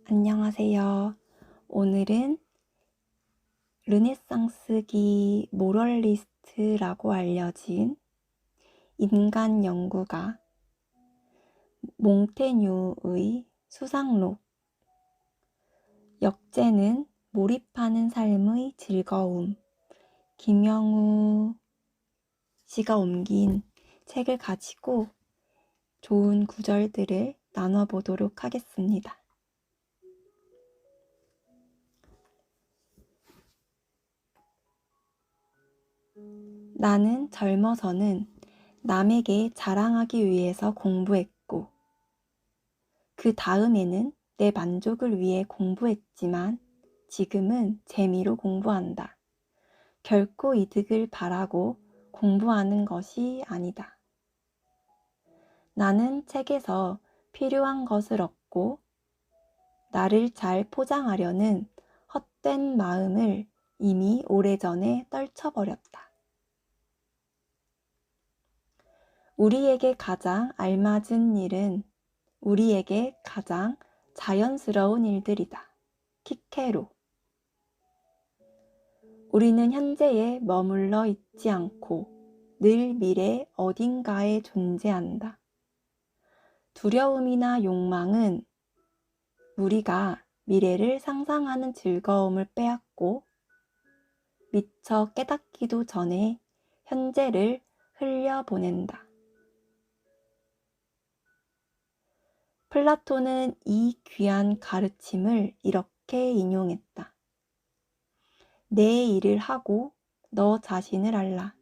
안녕하세요. 오늘은 르네상스기 모럴리스트라고 알려진 인간 연구가 몽테뉴의 수상록 역제는 몰입하는 삶의 즐거움 김영우 씨가 옮긴 책을 가지고 좋은 구절들을 나눠보도록 하겠습니다. 나는 젊어서는 남에게 자랑하기 위해서 공부했고 그 다음에는 내 만족을 위해 공부했지만 지금은 재미로 공부한다. 결코 이득을 바라고 공부하는 것이 아니다. 나는 책에서 필요한 것을 얻고 나를 잘 포장하려는 헛된 마음을 이미 오래전에 떨쳐버렸다. 우리에게 가장 알맞은 일은 우리에게 가장 자연스러운 일들이다. 키케로. 우리는 현재에 머물러 있지 않고 늘 미래 어딘가에 존재한다. 두려움이나 욕망은 우리가 미래를 상상하는 즐거움을 빼앗고 미처 깨닫기도 전에 현재를 흘려보낸다. 플라톤은 이 귀한 가르침을 이렇게 인용했다. 내 일을 하고 너 자신을 알라.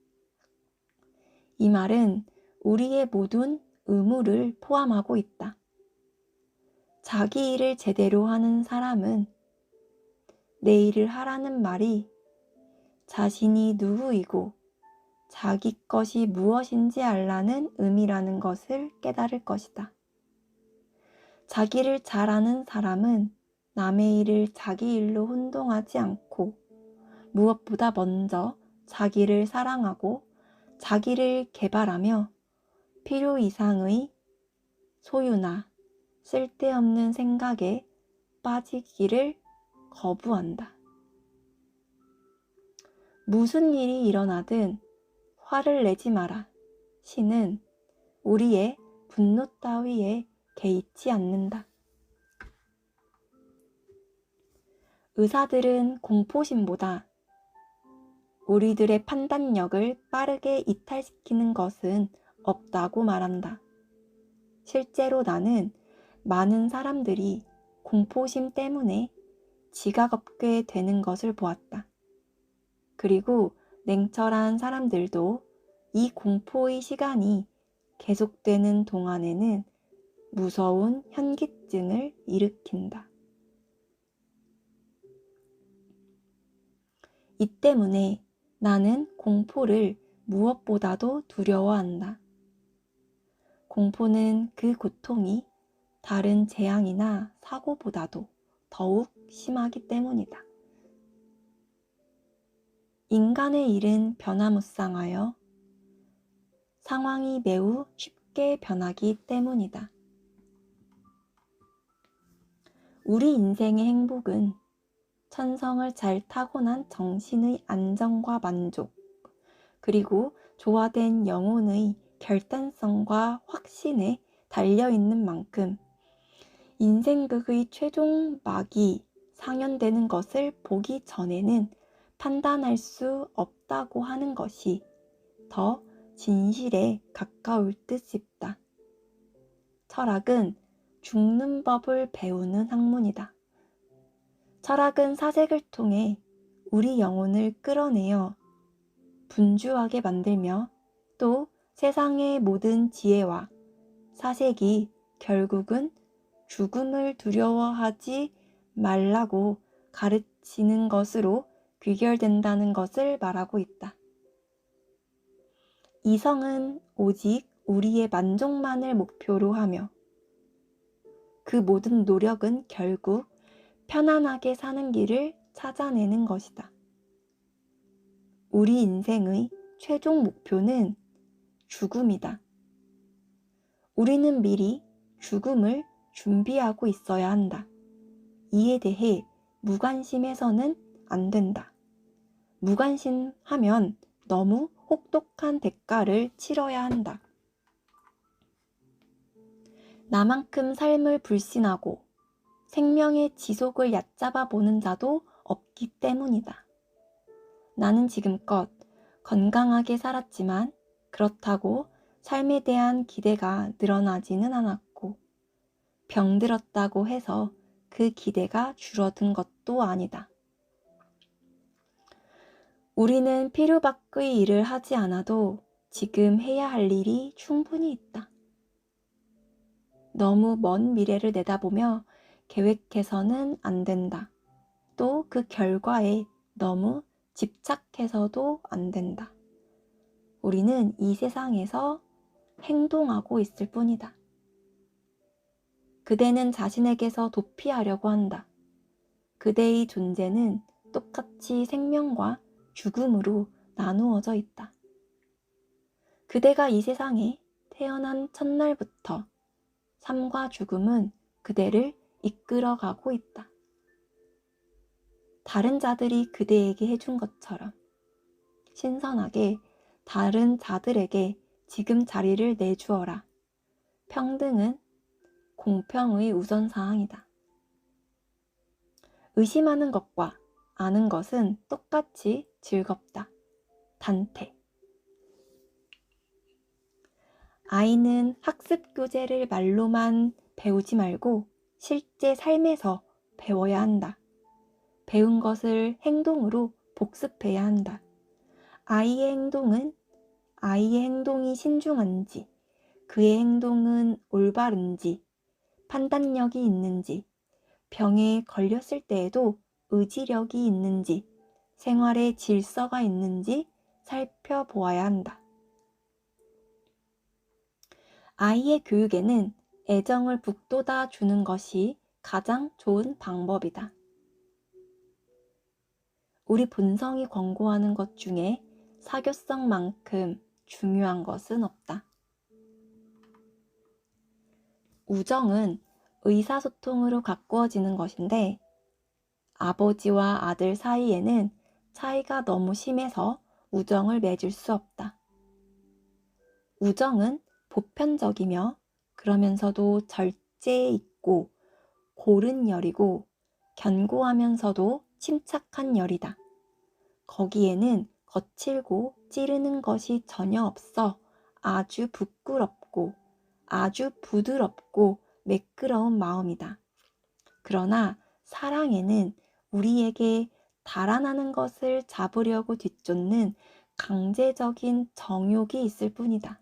이 말은 우리의 모든 의무를 포함하고 있다. 자기 일을 제대로 하는 사람은 내 일을 하라는 말이 자신이 누구이고 자기 것이 무엇인지 알라는 의미라는 것을 깨달을 것이다. 자기를 잘 아는 사람은 남의 일을 자기 일로 혼동하지 않고 무엇보다 먼저 자기를 사랑하고 자기를 개발하며 필요 이상의 소유나 쓸데없는 생각에 빠지기를 거부한다. 무슨 일이 일어나든 화를 내지 마라. 신은 우리의 분노 따위에 개의치 않는다. 의사들은 공포심보다 우리들의 판단력을 빠르게 이탈시키는 것은 없다고 말한다. 실제로 나는 많은 사람들이 공포심 때문에 지각 없게 되는 것을 보았다. 그리고 냉철한 사람들도 이 공포의 시간이 계속되는 동안에는 무서운 현기증을 일으킨다. 이 때문에 나는 공포를 무엇보다도 두려워한다. 공포는 그 고통이 다른 재앙이나 사고보다도 더욱 심하기 때문이다. 인간의 일은 변화무쌍하여 상황이 매우 쉽게 변하기 때문이다. 우리 인생의 행복은 천성을 잘 타고난 정신의 안정과 만족, 그리고 조화된 영혼의 결단성과 확신에 달려있는 만큼 인생극의 최종 막이 상연되는 것을 보기 전에는 판단할 수 없다고 하는 것이 더 진실에 가까울 듯 싶다. 철학은 죽는 법을 배우는 학문이다. 철학은 사색을 통해 우리 영혼을 끌어내어 분주하게 만들며 또 세상의 모든 지혜와 사색이 결국은 죽음을 두려워하지 말라고 가르치는 것으로 귀결된다는 것을 말하고 있다. 이성은 오직 우리의 만족만을 목표로 하며 그 모든 노력은 결국 편안하게 사는 길을 찾아내는 것이다. 우리 인생의 최종 목표는 죽음이다. 우리는 미리 죽음을 준비하고 있어야 한다. 이에 대해 무관심해서는 안 된다. 무관심하면 너무 혹독한 대가를 치러야 한다. 나만큼 삶을 불신하고 생명의 지속을 얕잡아 보는 자도 없기 때문이다. 나는 지금껏 건강하게 살았지만 그렇다고 삶에 대한 기대가 늘어나지는 않았고 병들었다고 해서 그 기대가 줄어든 것도 아니다. 우리는 필요 밖의 일을 하지 않아도 지금 해야 할 일이 충분히 있다. 너무 먼 미래를 내다보며 계획해서는 안 된다. 또 그 결과에 너무 집착해서도 안 된다. 우리는 이 세상에서 행동하고 있을 뿐이다. 그대는 자신에게서 도피하려고 한다. 그대의 존재는 똑같이 생명과 죽음으로 나누어져 있다. 그대가 이 세상에 태어난 첫날부터 삶과 죽음은 그대를 이끌어가고 있다. 다른 자들이 그대에게 해준 것처럼 신선하게 다른 자들에게 지금 자리를 내주어라. 평등은 공평의 우선사항이다. 의심하는 것과 아는 것은 똑같이 즐겁다. 단테. 아이는 학습 교재를 말로만 배우지 말고 실제 삶에서 배워야 한다. 배운 것을 행동으로 복습해야 한다. 아이의 행동이 신중한지, 그의 행동은 올바른지, 판단력이 있는지, 병에 걸렸을 때에도 의지력이 있는지, 생활에 질서가 있는지 살펴보아야 한다. 아이의 교육에는 애정을 북돋아 주는 것이 가장 좋은 방법이다. 우리 본성이 권고하는 것 중에 사교성만큼 중요한 것은 없다. 우정은 의사소통으로 가꾸어지는 것인데 아버지와 아들 사이에는 차이가 너무 심해서 우정을 맺을 수 없다. 우정은 보편적이며 그러면서도 절제 있고 고른 열이고 견고하면서도 침착한 열이다. 거기에는 거칠고 찌르는 것이 전혀 없어 아주 부끄럽고 아주 부드럽고 매끄러운 마음이다. 그러나 사랑에는 우리에게 달아나는 것을 잡으려고 뒤쫓는 강제적인 정욕이 있을 뿐이다.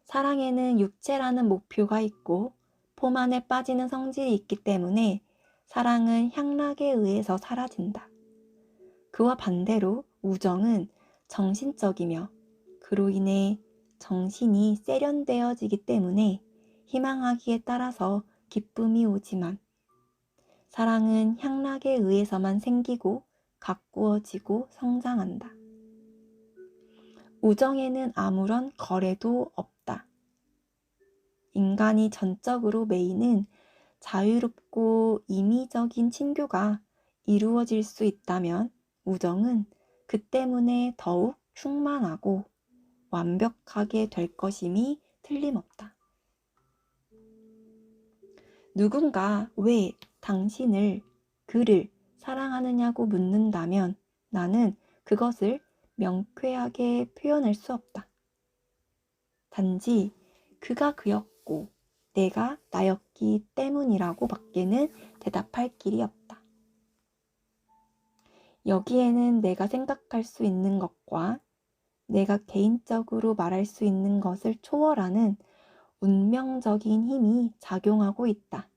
사랑에는 육체라는 목표가 있고 폼 안에 빠지는 성질이 있기 때문에 사랑은 향락에 의해서 사라진다. 그와 반대로 우정은 정신적이며 그로 인해 정신이 세련되어지기 때문에 희망하기에 따라서 기쁨이 오지만 사랑은 향락에 의해서만 생기고 가꾸어지고 성장한다. 우정에는 아무런 거래도 없다. 인간이 전적으로 매이는 자유롭고 임의적인 친교가 이루어질 수 있다면 우정은 그 때문에 더욱 충만하고 완벽하게 될 것임이 틀림없다. 누군가 왜 당신을, 그를 사랑하느냐고 묻는다면 나는 그것을 명쾌하게 표현할 수 없다. 단지 그가 그였고 내가 나였기 때문이라고 밖에는 대답할 길이 없다. 여기에는 내가 생각할 수 있는 것과 내가 개인적으로 말할 수 있는 것을 초월하는 운명적인 힘이 작용하고 있다.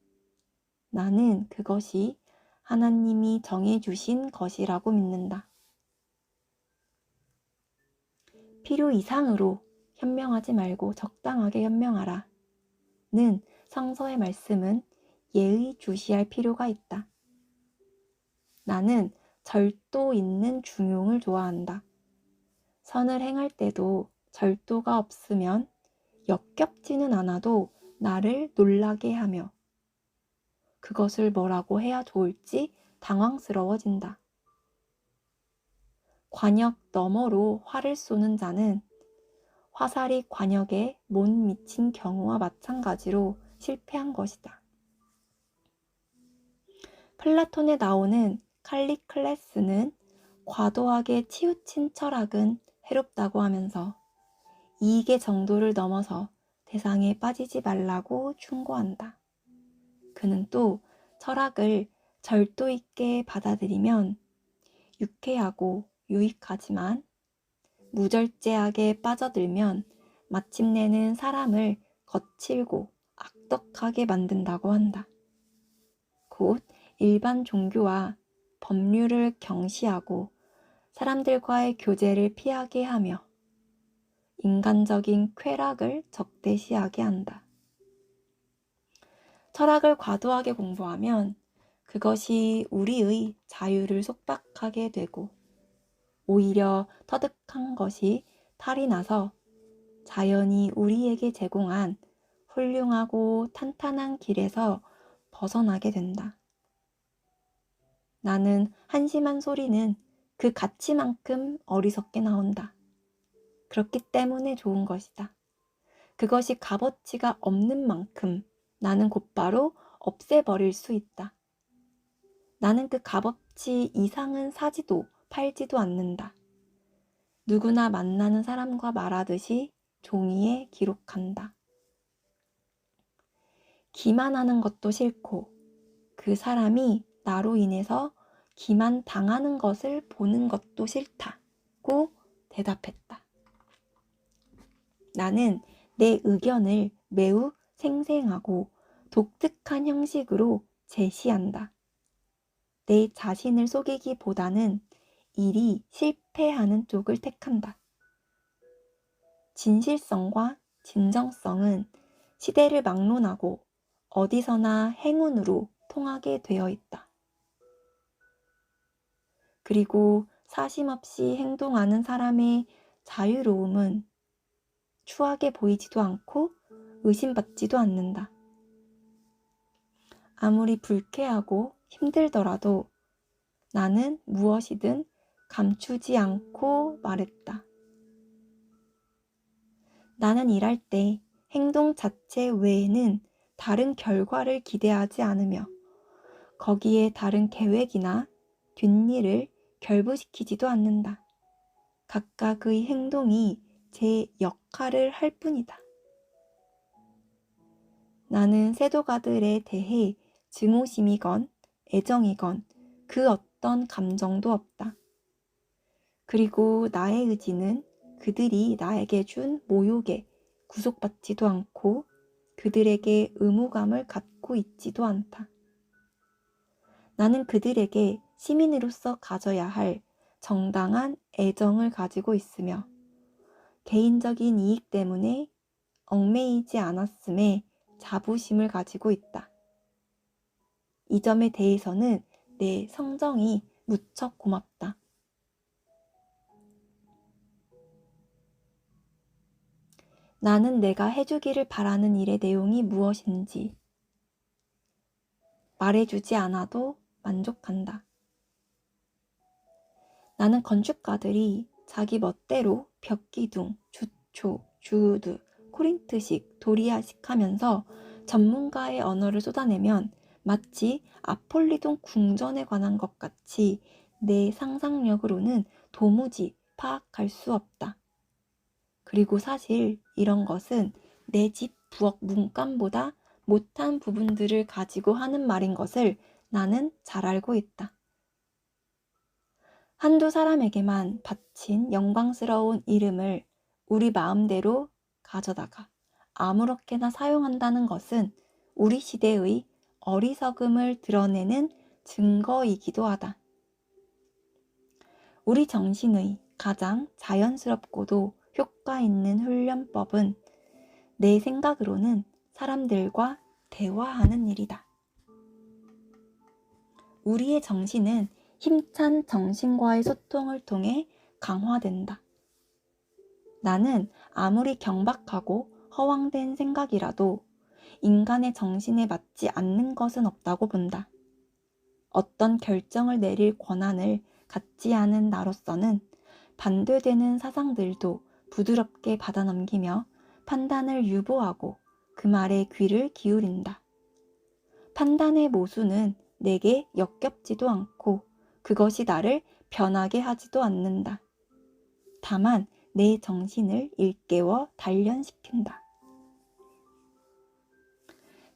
나는 그것이 하나님이 정해주신 것이라고 믿는다. 필요 이상으로 현명하지 말고 적당하게 현명하라. 는 성서의 말씀은 예의주시할 필요가 있다. 나는 절도 있는 중용을 좋아한다. 선을 행할 때도 절도가 없으면 역겹지는 않아도 나를 놀라게 하며 그것을 뭐라고 해야 좋을지 당황스러워진다. 관역 너머로 활을 쏘는 자는 화살이 관역에 못 미친 경우와 마찬가지로 실패한 것이다. 플라톤에 나오는 칼리클레스는 과도하게 치우친 철학은 해롭다고 하면서 이익의 정도를 넘어서 대상에 빠지지 말라고 충고한다. 그는 또 철학을 절도 있게 받아들이면 유쾌하고 유익하지만 무절제하게 빠져들면 마침내는 사람을 거칠고 악덕하게 만든다고 한다. 곧 일반 종교와 법률을 경시하고 사람들과의 교제를 피하게 하며 인간적인 쾌락을 적대시하게 한다. 철학을 과도하게 공부하면 그것이 우리의 자유를 속박하게 되고 오히려 터득한 것이 탈이 나서 자연이 우리에게 제공한 훌륭하고 탄탄한 길에서 벗어나게 된다. 나는 한심한 소리는 그 가치만큼 어리석게 나온다. 그렇기 때문에 좋은 것이다. 그것이 값어치가 없는 만큼 나는 곧바로 없애버릴 수 있다. 나는 그 값어치 이상은 사지도 팔지도 않는다. 누구나 만나는 사람과 말하듯이 종이에 기록한다. 기만하는 것도 싫고 그 사람이 나로 인해서 기만 당하는 것을 보는 것도 싫다고 대답했다. 나는 내 의견을 매우 생생하고 독특한 형식으로 제시한다. 내 자신을 속이기보다는 일이 실패하는 쪽을 택한다. 진실성과 진정성은 시대를 막론하고 어디서나 행운으로 통하게 되어 있다. 그리고 사심없이 행동하는 사람의 자유로움은 추하게 보이지도 않고 의심받지도 않는다. 아무리 불쾌하고 힘들더라도 나는 무엇이든 감추지 않고 말했다. 나는 일할 때 행동 자체 외에는 다른 결과를 기대하지 않으며 거기에 다른 계획이나 뒷일을 결부시키지도 않는다. 각각의 행동이 제 역할을 할 뿐이다. 나는 세도가들에 대해 증오심이건 애정이건 그 어떤 감정도 없다. 그리고 나의 의지는 그들이 나에게 준 모욕에 구속받지도 않고 그들에게 의무감을 갖고 있지도 않다. 나는 그들에게 시민으로서 가져야 할 정당한 애정을 가지고 있으며 개인적인 이익 때문에 얽매이지 않았음에 자부심을 가지고 있다. 이 점에 대해서는 내 성정이 무척 고맙다. 나는 내가 해주기를 바라는 일의 내용이 무엇인지 말해주지 않아도 만족한다. 나는 건축가들이 자기 멋대로 벽기둥, 주초, 주우드, 코린트식, 도리아식 하면서 전문가의 언어를 쏟아내면 마치 아폴리돈 궁전에 관한 것 같이 내 상상력으로는 도무지 파악할 수 없다. 그리고 사실 이런 것은 내 집 부엌 문간보다 못한 부분들을 가지고 하는 말인 것을 나는 잘 알고 있다. 한두 사람에게만 바친 영광스러운 이름을 우리 마음대로 가져다가 아무렇게나 사용한다는 것은 우리 시대의 어리석음을 드러내는 증거이기도 하다. 우리 정신의 가장 자연스럽고도 효과 있는 훈련법은 내 생각으로는 사람들과 대화하는 일이다. 우리의 정신은 힘찬 정신과의 소통을 통해 강화된다. 나는 아무리 경박하고 허황된 생각이라도 인간의 정신에 맞지 않는 것은 없다고 본다. 어떤 결정을 내릴 권한을 갖지 않은 나로서는 반대되는 사상들도 부드럽게 받아넘기며 판단을 유보하고 그 말에 귀를 기울인다. 판단의 모순은 내게 역겹지도 않고 그것이 나를 변하게 하지도 않는다. 다만 내 정신을 일깨워 단련시킨다.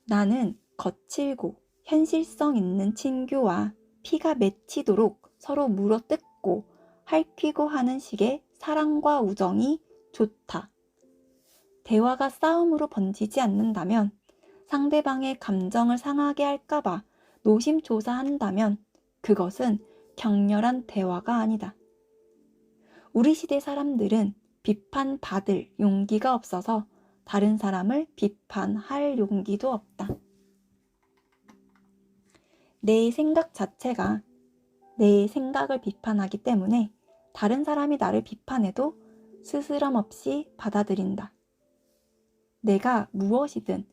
나는 거칠고 현실성 있는 친교와 피가 맺히도록 서로 물어뜯고 핥히고 하는 식의 사랑과 우정이 좋다. 대화가 싸움으로 번지지 않는다면, 상대방의 감정을 상하게 할까봐 노심초사한다면 그것은 격렬한 대화가 아니다. 우리 시대 사람들은 비판받을 용기가 없어서 다른 사람을 비판할 용기도 없다. 내 생각 자체가 내 생각을 비판하기 때문에 다른 사람이 나를 비판해도 스스럼 없이 받아들인다. 내가 무엇이든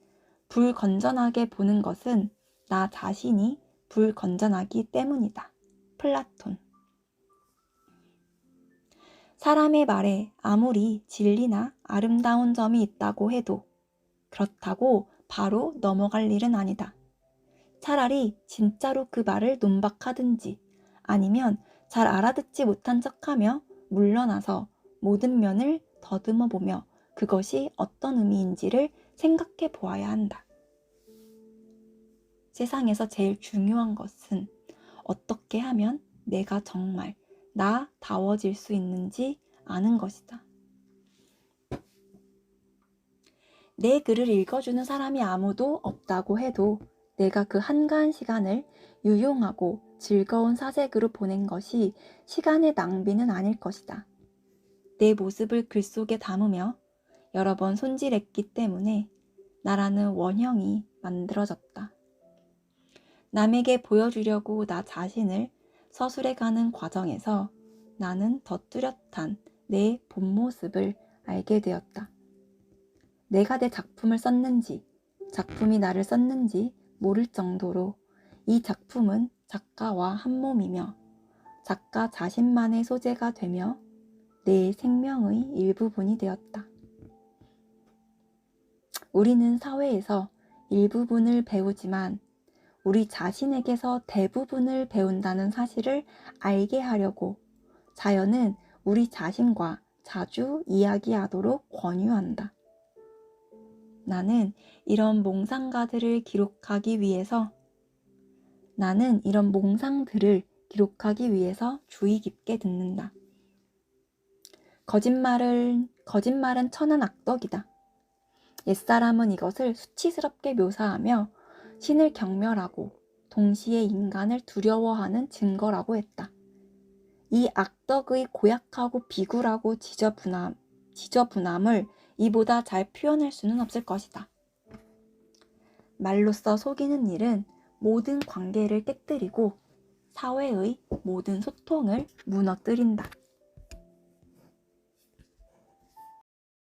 불건전하게 보는 것은 나 자신이 불건전하기 때문이다. 플라톤. 사람의 말에 아무리 진리나 아름다운 점이 있다고 해도 그렇다고 바로 넘어갈 일은 아니다. 차라리 진짜로 그 말을 논박하든지 아니면 잘 알아듣지 못한 척하며 물러나서 모든 면을 더듬어 보며 그것이 어떤 의미인지를 생각해 보아야 한다. 세상에서 제일 중요한 것은 어떻게 하면 내가 정말 나다워질 수 있는지 아는 것이다. 내 글을 읽어주는 사람이 아무도 없다고 해도 내가 그 한가한 시간을 유용하고 즐거운 사색으로 보낸 것이 시간의 낭비는 아닐 것이다. 내 모습을 글 속에 담으며 여러 번 손질했기 때문에 나라는 원형이 만들어졌다. 남에게 보여주려고 나 자신을 서술해가는 과정에서 나는 더 뚜렷한 내 본 모습을 알게 되었다. 내가 내 작품을 썼는지, 작품이 나를 썼는지 모를 정도로 이 작품은 작가와 한 몸이며 작가 자신만의 소재가 되며 내 생명의 일부분이 되었다. 우리는 사회에서 일부분을 배우지만 우리 자신에게서 대부분을 배운다는 사실을 알게 하려고 자연은 우리 자신과 자주 이야기하도록 권유한다. 나는 이런 몽상들을 기록하기 위해서 주의 깊게 듣는다. 거짓말은 천한 악덕이다. 옛사람은 이것을 수치스럽게 묘사하며 신을 경멸하고 동시에 인간을 두려워하는 증거라고 했다. 이 악덕의 고약하고 비굴하고 지저분함을 이보다 잘 표현할 수는 없을 것이다. 말로써 속이는 일은 모든 관계를 깨뜨리고 사회의 모든 소통을 무너뜨린다.